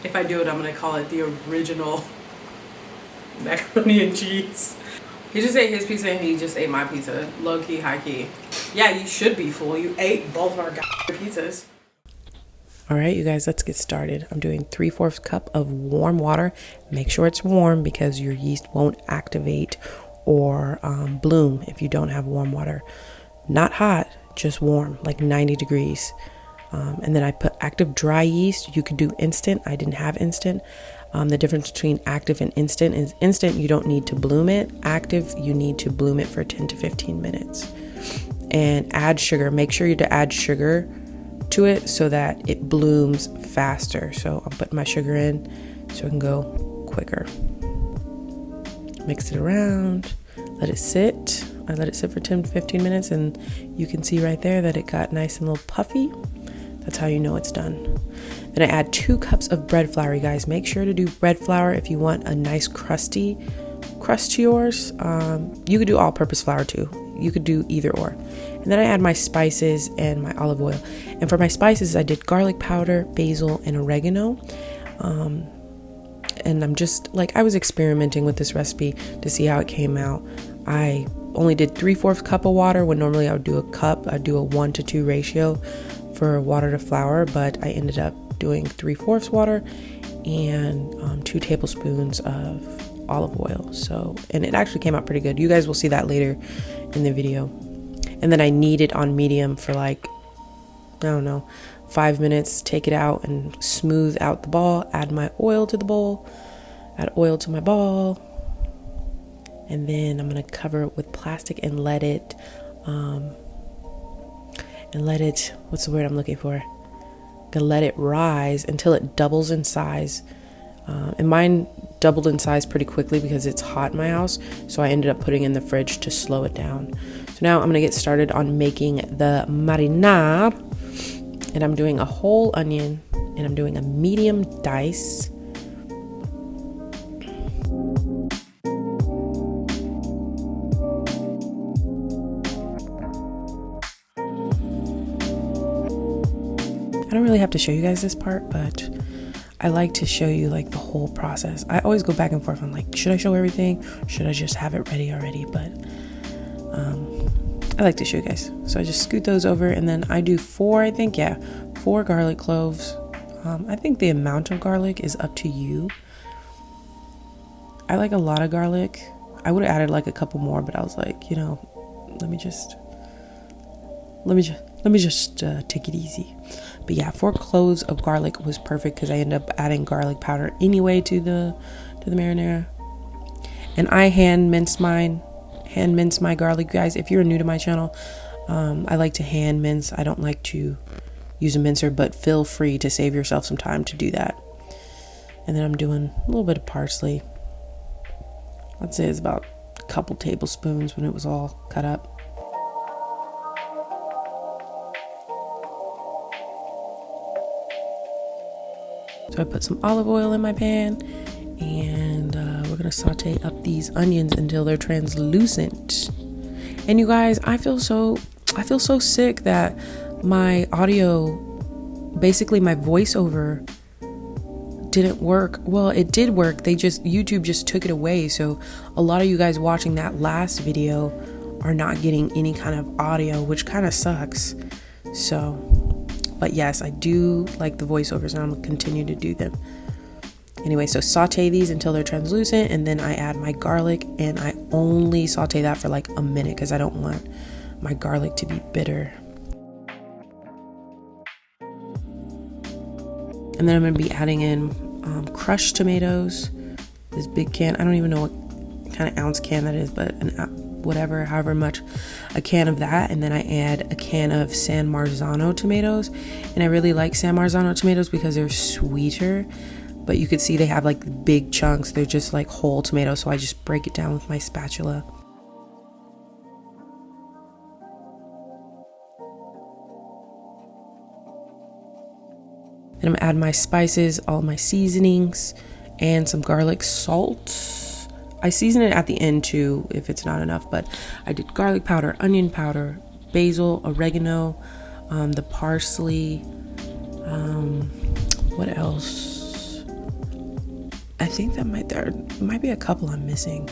If I do it, I'm gonna call it the original macaroni and cheese. He just ate his pizza and he just ate my pizza. Low key, high key. Yeah, you should be full. You ate both of our pizzas. All right, you guys, let's get started. I'm doing 3/4 cup of warm water. Make sure it's warm because your yeast won't activate or bloom if you don't have warm water. Not hot, just warm, like 90 degrees. And then I put active dry yeast. You could do instant. I didn't have instant. The difference between active and instant is instant, you don't need to bloom it. Active, you need to bloom it for 10 to 15 minutes. And add sugar. Make sure you to add sugar to it so that it blooms faster. So I'll put my sugar in so it can go quicker. Mix it around. Let it sit. I let it sit for 10 to 15 minutes and you can see right there that it got nice and a little puffy. That's how you know it's done. Then I add 2 cups of bread flour, you guys. Make sure to do bread flour if you want a nice crusty crust to yours. You could do all-purpose flour too. You could do either or. And then I add my spices and my olive oil. And for my spices, I did garlic powder, basil, and oregano. And I'm just like, I was experimenting with this recipe to see how it came out. I only did 3/4 cup of water when normally I would do a cup. I'd do a 1-to-2 ratio for water to flour, but I ended up doing 3/4 water and 2 tablespoons of olive oil. So, and it actually came out pretty good. You guys will see that later in the video. And then I knead it on medium for like, I don't know, 5 minutes. Take it out and smooth out the ball. Add my oil to the bowl. Add oil to my ball. And then I'm gonna cover it with plastic and let it, what's the word I'm looking for? Gonna let it rise until it doubles in size. And mine doubled in size pretty quickly because it's hot in my house. So I ended up putting it in the fridge to slow it down. So now I'm gonna get started on making the marinade. And I'm doing a whole onion and I'm doing a medium dice. I don't really have to show you guys this part, but I like to show you like the whole process. I always go back and forth. I'm like, should I show everything? Should I just have it ready already? But I like to show you guys. So I just scoot those over and then I do 4 garlic cloves. I think the amount of garlic is up to you. I like a lot of garlic. I would have added like a couple more, but I was like, you know, let me just take it easy. But yeah, 4 cloves of garlic was perfect because I ended up adding garlic powder anyway to the marinara. And I hand mince my garlic, guys. If you're new to my channel, I like to hand mince. I don't like to use a mincer, but feel free to save yourself some time to do that. And then I'm doing a little bit of parsley. I'd say it's about a couple tablespoons when it was all cut up. So I put some olive oil in my pan and we're gonna saute up these onions until they're translucent. And you guys, I feel so sick that my audio, basically my voiceover, didn't work. Well, it did work. YouTube just took it away. So a lot of you guys watching that last video are not getting any kind of audio, which kind of sucks. So, but yes, I do like the voiceovers and I'm gonna continue to do them. Anyway, so saute these until they're translucent and then I add my garlic and I only saute that for like a minute because I don't want my garlic to be bitter. And then I'm going to be adding in crushed tomatoes, this big can. I don't even know what kind of ounce can that is, but however much, a can of that. And then I add a can of San Marzano tomatoes. And I really like San Marzano tomatoes because they're sweeter, but you could see they have like big chunks. They're just like whole tomatoes. So I just break it down with my spatula. And I'm gonna add my spices, all my seasonings, and some garlic salt. I season it at the end too if it's not enough, but I did garlic powder, onion powder, basil, oregano, the parsley, what else? think that there might be a couple I'm missing.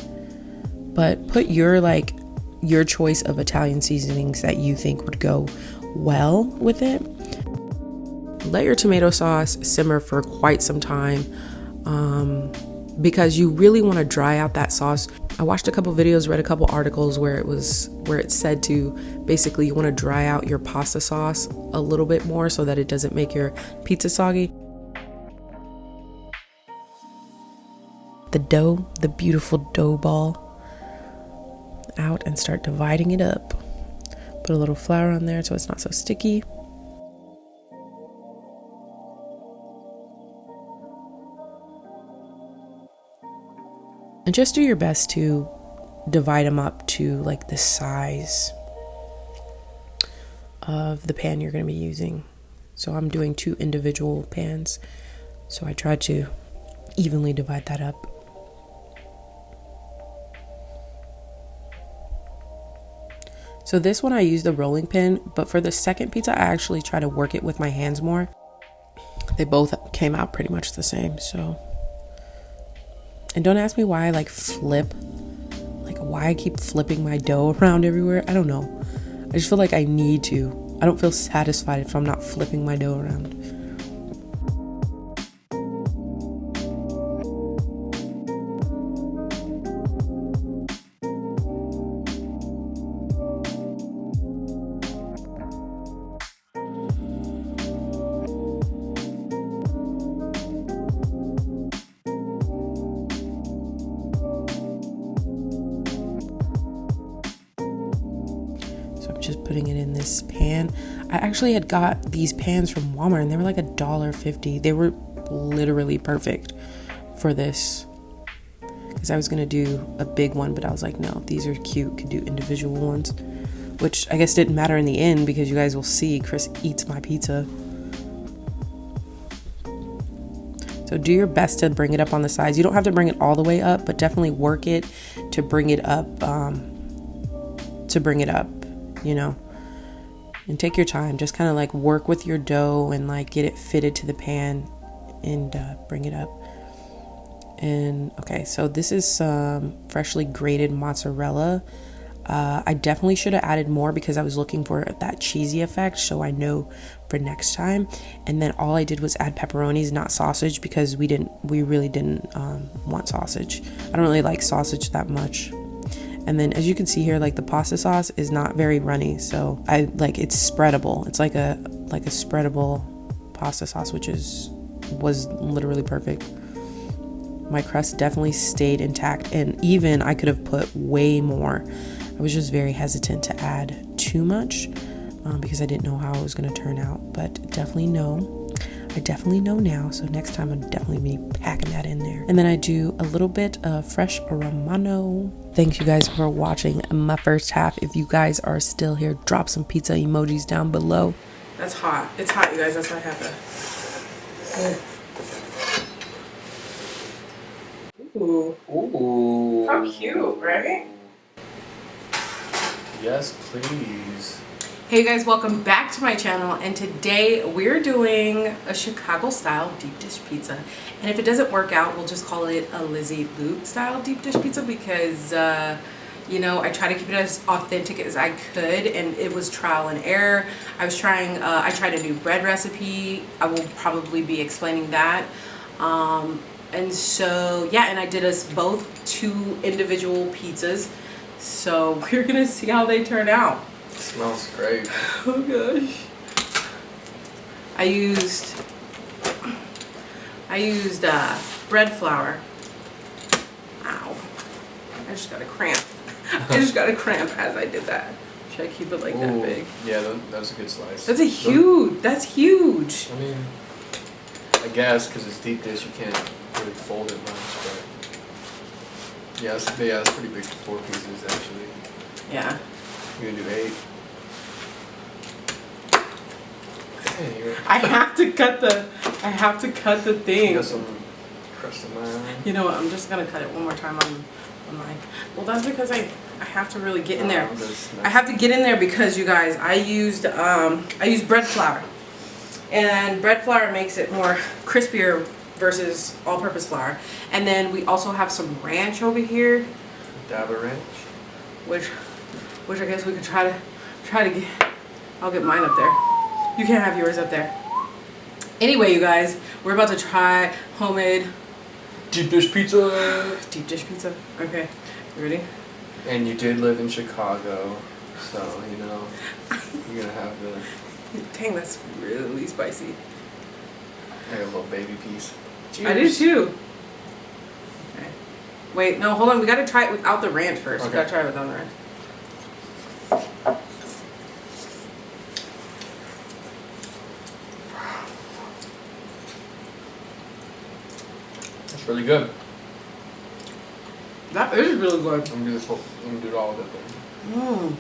But put your choice of Italian seasonings that you think would go well with it. Let your tomato sauce simmer for quite some time, because you really want to dry out that sauce. I watched a couple videos, read a couple articles where it said to basically you want to dry out your pasta sauce a little bit more so that it doesn't make your pizza soggy. The dough, the beautiful dough ball, out and start dividing it up. Put a little flour on there so it's not so sticky. And just do your best to divide them up to like the size of the pan you're going to be using. So I'm doing 2 individual pans. So I tried to evenly divide that up. So this one I use the rolling pin, but for the second pizza I actually try to work it with my hands more. They both came out pretty much the same, so. And don't ask me why I why I keep flipping my dough around everywhere. I don't know. I just feel like I need to. I don't feel satisfied if I'm not flipping my dough around. Just putting it in this pan. I actually had got these pans from Walmart and they were like $1.50. They were literally perfect for this, because I was gonna do a big one, but I was like, no, these are cute, could do individual ones, which I guess didn't matter in the end because you guys will see Chris eats my pizza. So do your best to bring it up on the sides. You don't have to bring it all the way up, but definitely work it to bring it up, you know, and take your time. Just kind of like work with your dough and like get it fitted to the pan and bring it up. And okay, so this is some freshly grated mozzarella. I definitely should have added more because I was looking for that cheesy effect, so I know for next time. And then all I did was add pepperonis, not sausage, because we really didn't want sausage. I don't really like sausage that much. And then as you can see here, like the pasta sauce is not very runny, so it's spreadable. It's like a spreadable pasta sauce, which was literally perfect. My crust definitely stayed intact, and even I could have put way more. I was just very hesitant to add too much because I didn't know how it was going to turn out, but I definitely know now, so next time I'll definitely be packing that in there. And then I do a little bit of fresh Romano. Thanks you guys for watching my first half. If you guys are still here, drop some pizza emojis down below. That's hot. It's hot, you guys. That's why I have to. Ooh. Ooh. How cute, right? Yes, please. Hey guys, welcome back to my channel, and today we're doing a Chicago style deep dish pizza. And if it doesn't work out, we'll just call it a Lizzy Luke style deep dish pizza because you know, I try to keep it as authentic as I could, and it was trial and error. I tried a new bread recipe. I will probably be explaining that. And so yeah, and I did us both 2 individual pizzas, so we're gonna see how they turn out. Smells great. Oh gosh. I used bread flour. Ow. I just got a cramp. I just got a cramp as I did that. Should I keep it like that big? Yeah, that's a good slice. That's that's huge. I mean, I guess because it's deep dish, you can't really fold it much, but yeah, it's pretty big for 4 pieces actually. Yeah. You're gonna do 8. I have to cut the thing. You got some crust in my eye. You know what? I'm just gonna cut it one more time on my. Well, that's because I have to really get in there. I have to get in there because you guys, I used bread flour, and bread flour makes it more crispier versus all-purpose flour. And then we also have some ranch over here. Dab of ranch. Which I guess we could try to get. I'll get mine up there. You can't have yours up there. Anyway, you guys, we're about to try homemade deep dish pizza. Deep dish pizza. Okay, you ready? And you did live in Chicago, so you know you're gonna have the. Dang, that's really spicy. I got a little baby piece. Cheers. I did too. Okay. Wait, no, hold on. We gotta try it without the ranch first. Okay. We gotta try it without the ranch. That's really good. That is really good. I'm gonna do this whole. I'm gonna do all of it then. Mmm.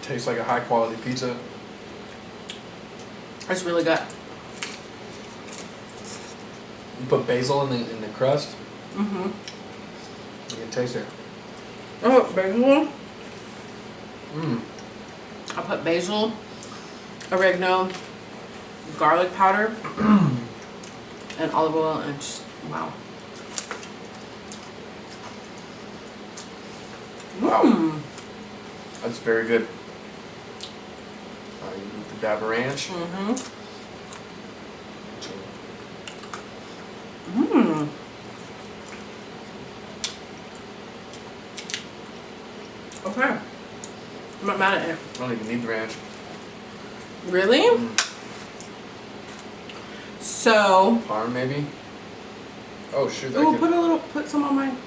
Tastes like a high quality pizza. It's really good. You put basil in the crust. Mm-hmm. You can taste it. Oh, basil. Mmm. I put basil, oregano, garlic powder, and olive oil, and just wow. Wow. Mm. That's very good. You eat the dab of ranch. Mm-hmm. Mmm. Okay. I'm not mad at it. I don't even need the ranch. Really? Mm. So. Parm maybe. Oh shoot! Oh, put some on mine.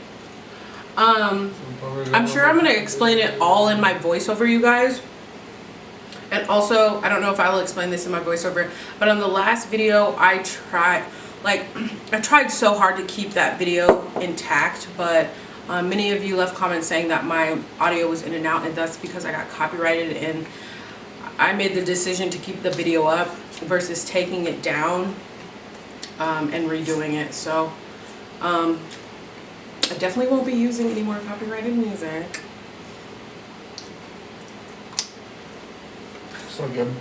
I'm sure I'm gonna explain it all in my voiceover, you guys. And also, I don't know if I will explain this in my voiceover, but on the last video, I tried so hard to keep that video intact, but many of you left comments saying that my audio was in and out, and that's because I got copyrighted, and I made the decision to keep the video up versus taking it down and redoing it. So I definitely won't be using any more copyrighted music. So good.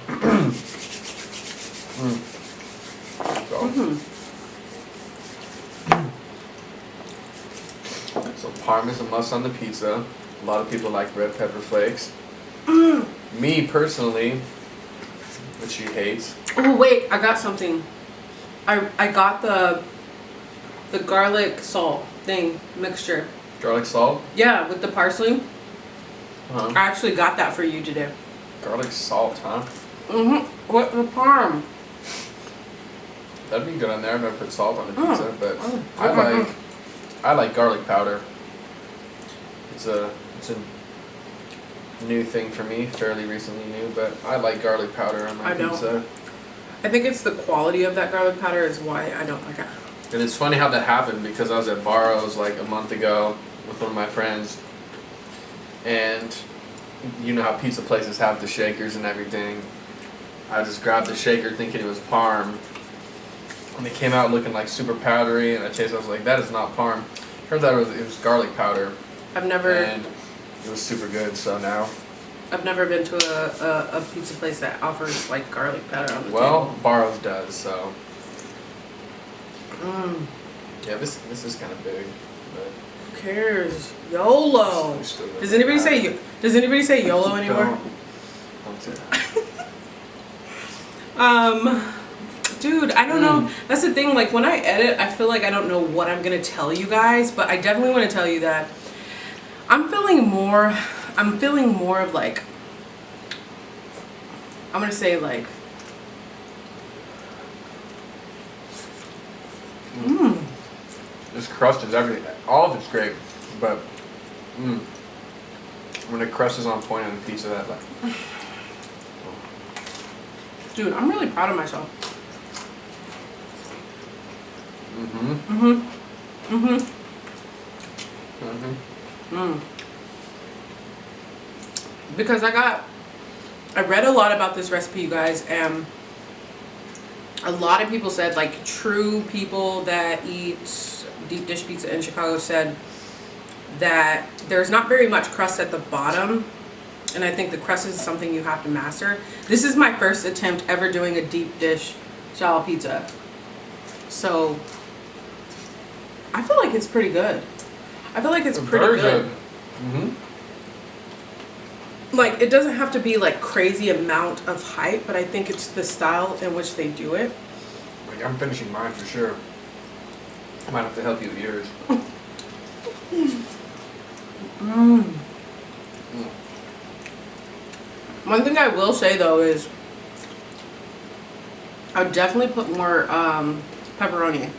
So parm is a must on the pizza. A lot of people like red pepper flakes. Me personally, which she hates. Oh wait, I got something. I got the garlic salt thing mixture. Garlic salt? Yeah, with the parsley. Uh-huh. I actually got that for you today. Garlic salt, huh? Mm-hmm. With the parm. That'd be good on there. I've never put salt on the pizza, but Mm. I like garlic powder. It's a new thing for me, fairly recently new, but I like garlic powder on my pizza. I think it's the quality of that garlic powder is why I don't like it. And it's funny how that happened because I was at Barrow's like a month ago with one of my friends, and you know how pizza places have the shakers and everything. I just grabbed the shaker thinking it was parm, and they came out looking like super powdery, and I tasted, I was like, that is not parm. Heard that it was garlic powder. I've never And it was super good, so now. I've never been to a pizza place that offers like garlic powder on the Well, table. Barrow's does, so. Mm. Yeah, this is kind of big, but. Who cares? YOLO. Does anybody say YOLO anymore? Don't say that. Dude, I don't know. That's the thing. Like when I edit, I feel like I don't know what I'm gonna tell you guys, but I definitely want to tell you that I'm feeling more of like, I'm gonna say like, This crust is everything. All of it's great, but when the crust is on point on the pizza, that like. dude, I'm really proud of myself. Because I read a lot about this recipe, you guys, and a lot of people said, like true people that eat deep dish pizza in Chicago said that there's not very much crust at the bottom, and I think the crust is something you have to master. This is my first attempt ever doing a deep dish style pizza, so I feel like it's pretty good. I feel like it's pretty good. Mm-hmm. Like, it doesn't have to be like crazy amount of height, but I think it's the style in which they do it. Like, I'm finishing mine for sure. I might have to help you with yours. One thing I will say though is I would definitely put more pepperoni.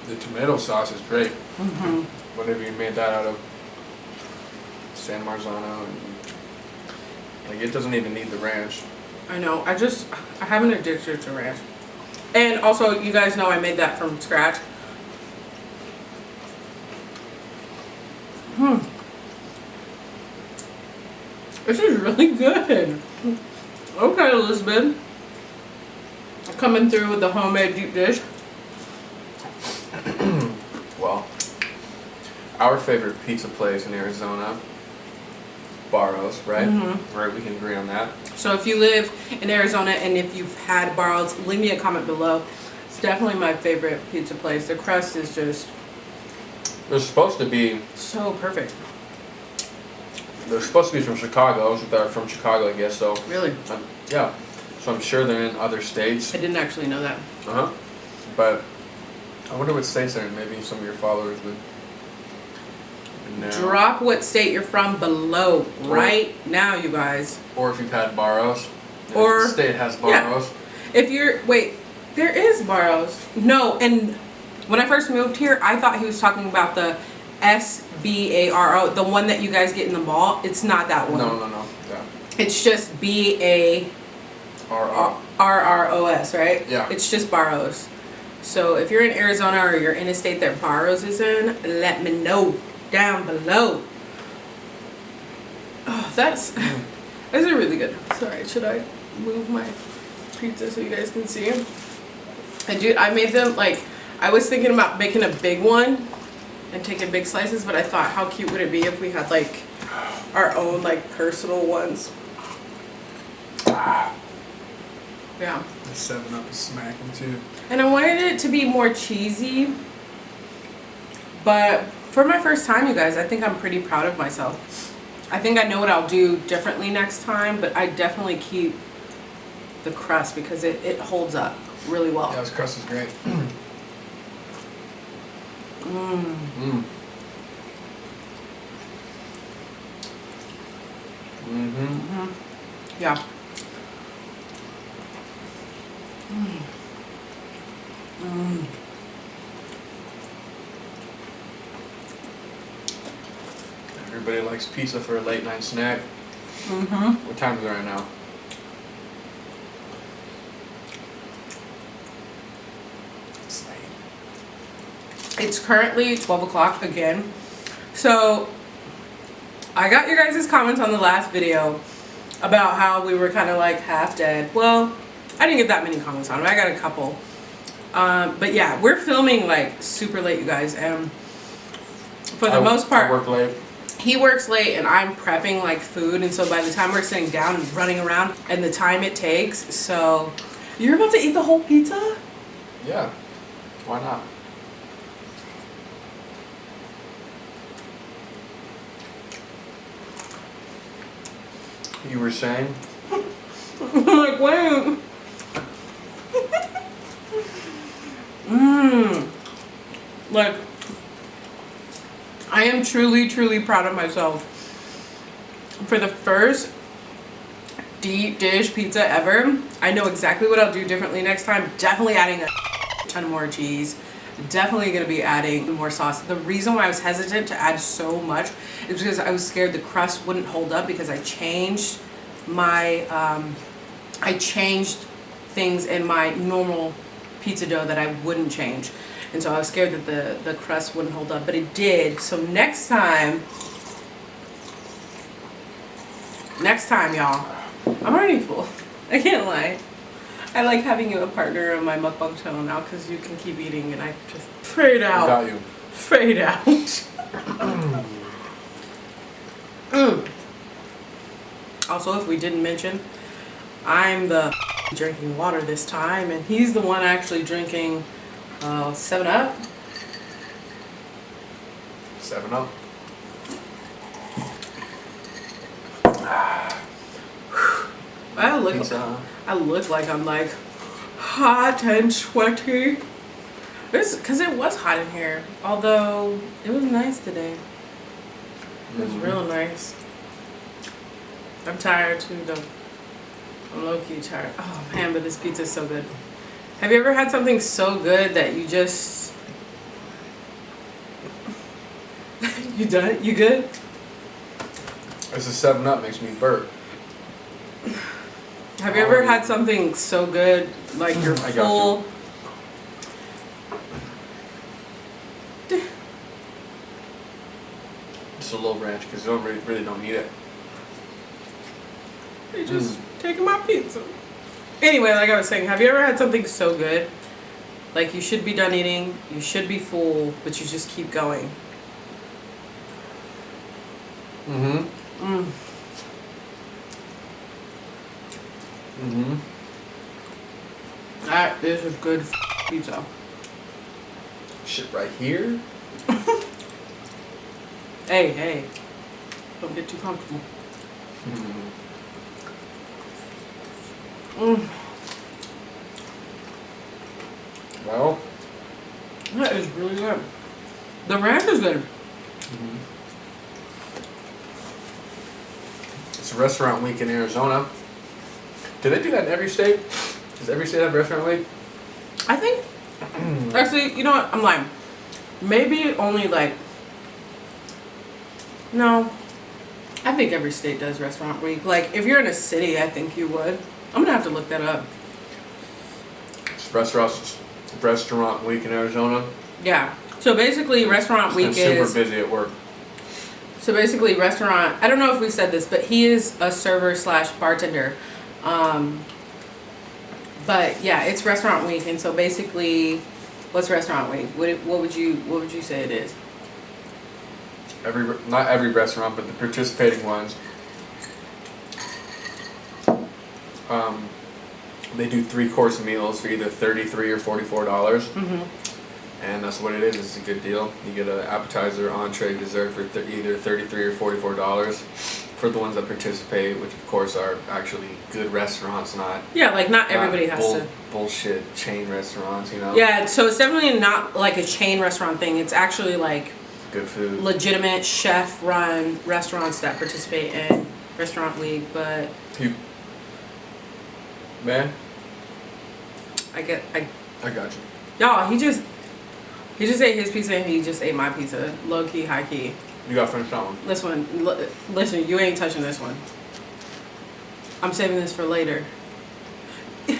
The tomato sauce is great. Mm-hmm. Whatever you made that out of, San Marzano, and like it doesn't even need the ranch. I know. I have an addiction to ranch. And also, you guys know I made that from scratch. This is really good. Okay, Elizabeth. Coming through with the homemade deep dish. Well, our favorite pizza place in Arizona, Barro's, right? Mm-hmm. Right, we can agree on that. So if you live in Arizona and if you've had Barro's, leave me a comment below. It's definitely my favorite pizza place. The crust is just... They're supposed to be... so perfect. They're supposed to be from Chicago. They're from Chicago, I guess, so... Really? Yeah. So I'm sure they're in other states. I didn't actually know that. Uh-huh. But I wonder what states they're in. Maybe some of your followers would know. Drop what state you're from below right now, you guys. Or if you've had Barro's. Or if the state has Barro's. Yeah. If you're... Wait. There is Barro's. No, and when I first moved here, I thought he was talking about the S-B-A-R-O, the one that you guys get in the mall. It's not that one. No. Yeah. It's just B-A-R-R-O-S, right? Yeah. It's just Barro's. So if you're in Arizona or you're in a state that Barro's is in, let me know down below. Oh, that's really good. Sorry, should I move my pizza so you guys can see? And dude, I made them, like, I was thinking about making a big one and taking big slices, but I thought, how cute would it be if we had like our own like personal ones? Yeah. The 7-Up is smacking too. And I wanted it to be more cheesy, but for my first time, you guys, I think I'm pretty proud of myself. I think I know what I'll do differently next time, but I definitely keep the crust because it holds up really well. Yeah, this crust is great. Yeah. Everybody likes pizza for a late night snack. What time is it right now? It's late. It's currently 12 o'clock again. So I got your guys' comments on the last video about how we were kind of like half dead. Well, I didn't get that many comments on it. I got a couple. But yeah, we're filming like super late, you guys. And for the most part, I work late. He works late and I'm prepping like food. And so by the time we're sitting down and running around and the time it takes. So you're about to eat the whole pizza? Yeah. Why not? You were saying? I'm like, wait. Like, I am truly, truly proud of myself. For the first deep dish pizza ever, I know exactly what I'll do differently next time. Definitely adding a ton more cheese. Definitely going to be adding more sauce. The reason why I was hesitant to add so much is because I was scared the crust wouldn't hold up because I changed my I changed things in my normal pizza dough that I wouldn't change, and so I was scared that the crust wouldn't hold up, but it did. So next time y'all, I'm already full. I can't lie. I like having you a partner on my mukbang channel now because you can keep eating and I just pray it out. I got you. Fade out. Also, if we didn't mention, I'm the drinking water this time, and he's the one actually drinking 7-Up. 7-Up. I look like I'm like hot and sweaty. It's because it was hot in here, although it was nice today. It was real nice. I'm tired too though. I'm low-key tired. Oh man, but this pizza is so good. Have you ever had something so good that you just... You done? You good? This is 7-Up makes me burp. Have you ever had something so good, like you're full? Just a little ranch because you really don't need it. They just taking my pizza. Anyway, like I was saying, have you ever had something so good, like you should be done eating, you should be full, but you just keep going? That is a good pizza. Shit right here. Hey, don't get too comfortable. Well, that is really good. The ranch is good. It's Restaurant Week in Arizona. Do they do that in every state? Does every state have Restaurant Week? I think. Actually, you know what? I'm lying. Maybe only like. No. I think every state does Restaurant Week. Like, if you're in a city, I think you would. I'm gonna have to look that up. It's Restaurant Week in Arizona. Yeah. So basically, Restaurant Week is super busy at work. So basically, restaurant. I don't know if we said this, but he is a server / bartender. But yeah, it's Restaurant Week, and so basically, what's Restaurant Week? What would you say it is? Not every restaurant, but the participating ones. They do 3-course meals for either $33 or $44. And that's what it is. It's a good deal. You get an appetizer, entree, dessert for either $33 or $44 for the ones that participate, which of course are actually good restaurants, not not everybody has to bullshit chain restaurants, you know. Yeah, so it's definitely not like a chain restaurant thing. It's actually like good food, legitimate chef-run restaurants that participate in Restaurant Week. But man, I got you. Y'all, he just ate his pizza and he just ate my pizza. Low key, high key. You got to finish that one. Listen, you ain't touching this one. I'm saving this for later. You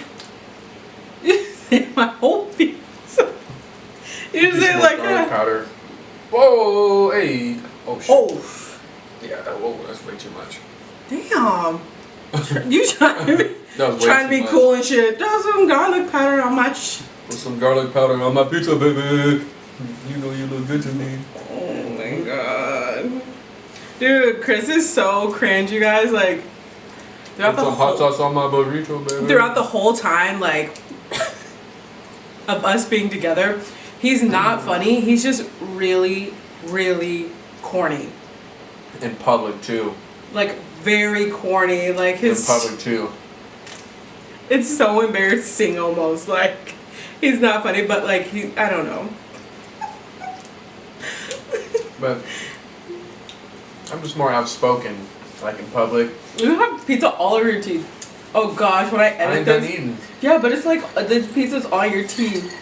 ate my whole pizza. You just ate like that. Powder. Whoa, hey. Oh shit. Oh. Yeah, whoa, that's way too much. Damn. You trying to be much. cool and shit. Throw some garlic powder on my Put some garlic powder on my pizza, baby. You know you look good to me. Oh my god. Dude, Chris is so cringe, you guys. Like, Put some hot sauce on my burrito, baby. Throughout the whole time, like, of us being together, he's not funny. He's just really, really corny. In public, too. Like, very corny. Like, his... In public, too. It's so embarrassing, almost. Like, he's not funny, but, like, I don't know. But I'm just more outspoken, like in public. You have pizza all over your teeth. Oh gosh, when I edit I ain't this. done eating. Yeah, but it's like the pizza's on your teeth.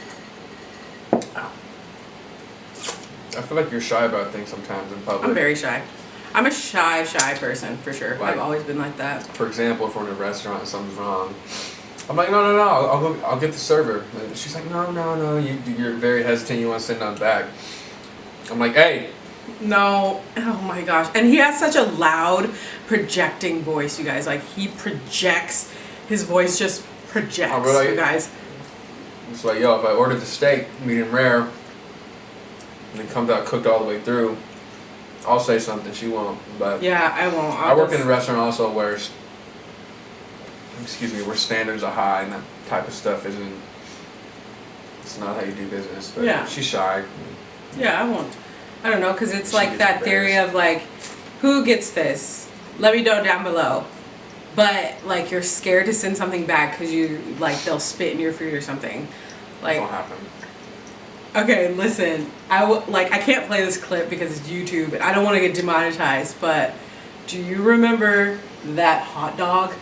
I feel like you're shy about things sometimes in public. I'm very shy. I'm a shy person for sure. Like, I've always been like that. For example, if we're in a restaurant and something's wrong, I'm like, no, I'll get the server. And she's like, no, you're very hesitant. You want to send on back. I'm like, hey. No, oh my gosh. And he has such a loud projecting voice, you guys. Like, he projects, his voice just projects, you guys. It's like, yo, if I ordered the steak, medium rare, and it comes out cooked all the way through, I'll say something, she won't. But yeah, I won't. I work in a restaurant also where, where standards are high and that type of stuff isn't. It's not how you do business. But yeah. She's shy. Yeah, I won't. I don't know, because it's like that theory of like, who gets this? Let me know down below. But like you're scared to send something back because you like they'll spit in your food or something. Like, that won't happen. Okay, listen. I can't play this clip because it's YouTube and I don't want to get demonetized. But do you remember that hot dog?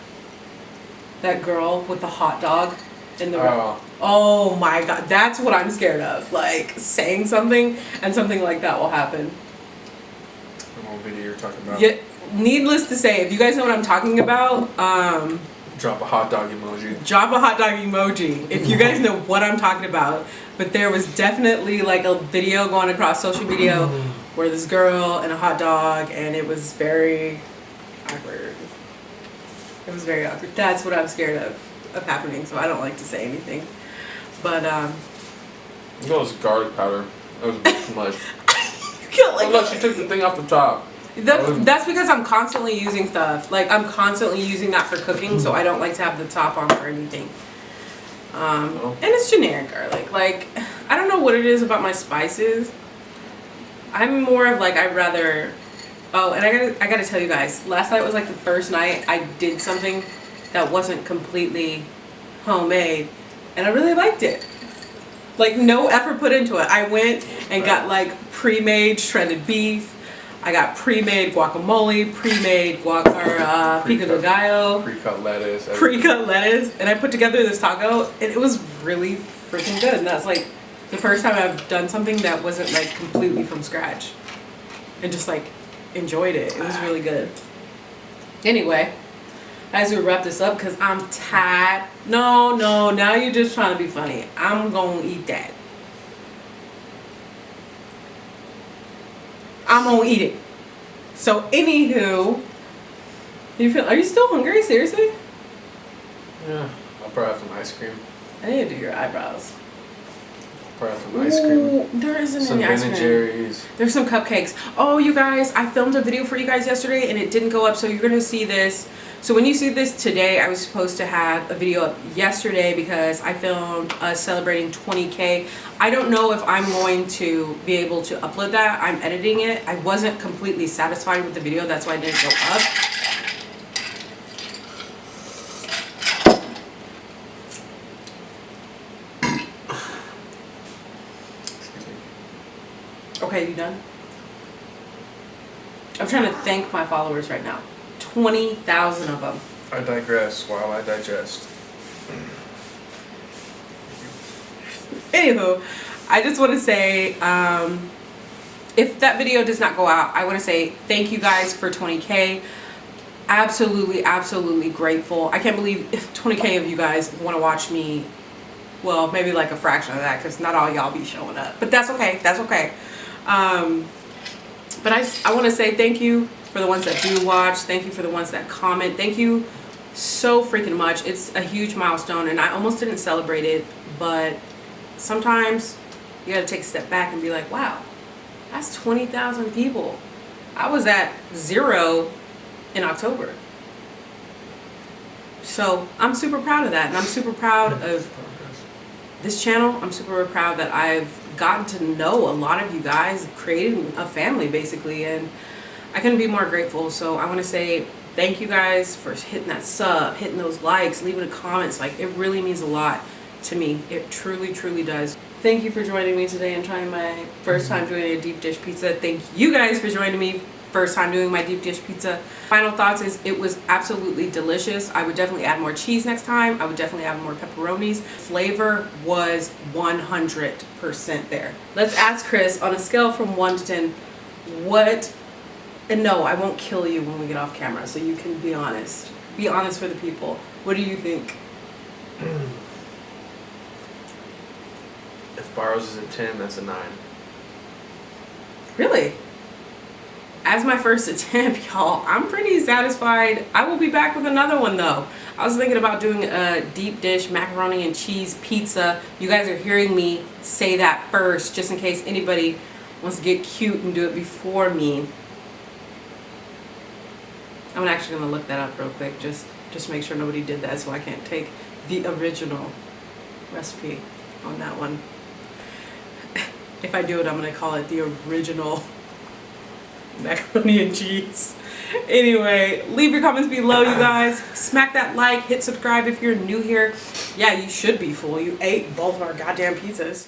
That girl with the hot dog in the Oh my god, that's what I'm scared of. Like saying something and something like that will happen. What video you're talking about? Yeah, needless to say, if you guys know what I'm talking about, drop a hot dog emoji. Drop a hot dog emoji if you guys know what I'm talking about. But there was definitely like a video going across social media where this girl and a hot dog, and it was very awkward. It was very awkward. That's what I'm scared of happening, so I don't like to say anything. But That was garlic powder. That was a bit too much. Like, look, she took the thing off the top. That's because I'm constantly using stuff. Like I'm constantly using that for cooking, so I don't like to have the top on for anything. And it's generic garlic. Like I don't know what it is about my spices. I'm more of like I'd rather. Oh, and I gotta tell you guys. Last night was like the first night I did something that wasn't completely homemade, and I really liked it. Like no effort put into it. I went and got like pre-made shredded beef. I got pre-made guacamole, pre-made pico de gallo, pre-cut lettuce, and I put together this taco, and it was really freaking good. And that's like the first time I've done something that wasn't like completely from scratch, and just like enjoyed it. It was really good. Anyway, as we wrap this up, because I'm tired. No, now you're just trying to be funny. I'm gonna eat that. I'm gonna eat it. So anywho, are you still hungry? Seriously? Yeah, I'll probably have some ice cream. I need to do your eyebrows. Probably have some ice cream. There isn't some any ice cream. Ben & Jerry's. There's some cupcakes. Oh, you guys, I filmed a video for you guys yesterday and it didn't go up, so you're gonna see this. So when you see this today, I was supposed to have a video up yesterday because I filmed us celebrating 20K. I don't know if I'm going to be able to upload that. I'm editing it. I wasn't completely satisfied with the video. That's why it didn't go up. Okay, you done? I'm trying to thank my followers right now. 20,000 of them. I digress while I digest. Anywho, I just want to say, if that video does not go out, I want to say thank you guys for 20K. Absolutely grateful. I can't believe 20K of you guys want to watch me. Well, maybe like a fraction of that, because not all y'all be showing up. But that's okay. That's okay. But I want to say thank you for the ones that do watch. Thank you for the ones that comment. Thank you so freaking much. It's a huge milestone, and I almost didn't celebrate it, but sometimes you got to take a step back and be like, wow, that's 20,000 people. I was at 0 in October. So I'm super proud of that, and I'm super proud of this channel. I'm super proud that I've gotten to know a lot of you guys, creating a family basically, and I couldn't be more grateful. So I want to say thank you guys for hitting that sub, hitting those likes, leaving the comments. Like, it really means a lot to me. It truly does. Thank you for joining me today and trying my first time doing a deep dish pizza. Thank you guys for joining me first time doing my deep dish pizza. Final thoughts is it was absolutely delicious. I would definitely add more cheese next time. I would definitely add more pepperonis. Flavor was 100% there. Let's ask Chris, on a scale from 1 to 10, what, and no, I won't kill you when we get off camera, so you can be honest. Be honest for the people. What do you think? If Barrows is a 10, that's a 9. Really? As my first attempt, y'all, I'm pretty satisfied. I will be back with another one though. I was thinking about doing a deep dish macaroni and cheese pizza. You guys are hearing me say that first, just in case anybody wants to get cute and do it before me. I'm actually gonna look that up real quick, just make sure nobody did that, so I can't take the original recipe on that one. If I do it, I'm gonna call it the original macaroni and cheese. Anyway, leave your comments below, you guys. Smack that like, hit subscribe if you're new here. Yeah, you should be full. You ate both of our goddamn pizzas.